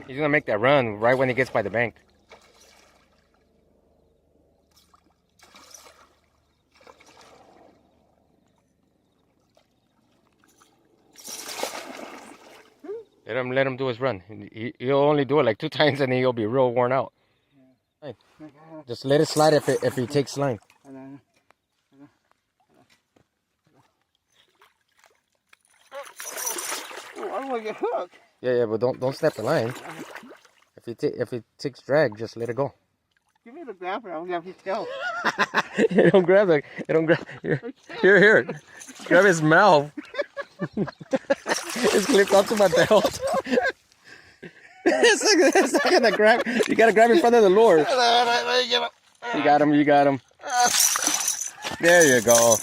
He's gonna make that run right when he gets by the bank. Let him do his run. He'll only do it like 2 times and then he'll be real worn out. Yeah. Just let it slide if he takes line. Oh, I don't want to get hooked. Yeah, but don't snap the line. If he takes drag, just let it go. Give me the grabber. I'll grab his tail. You don't grab it. You don't grab. Here. Grab his mouth. It's clipped onto my belt. It's not gonna grab. You gotta grab in front of the lure. You got him. There you go.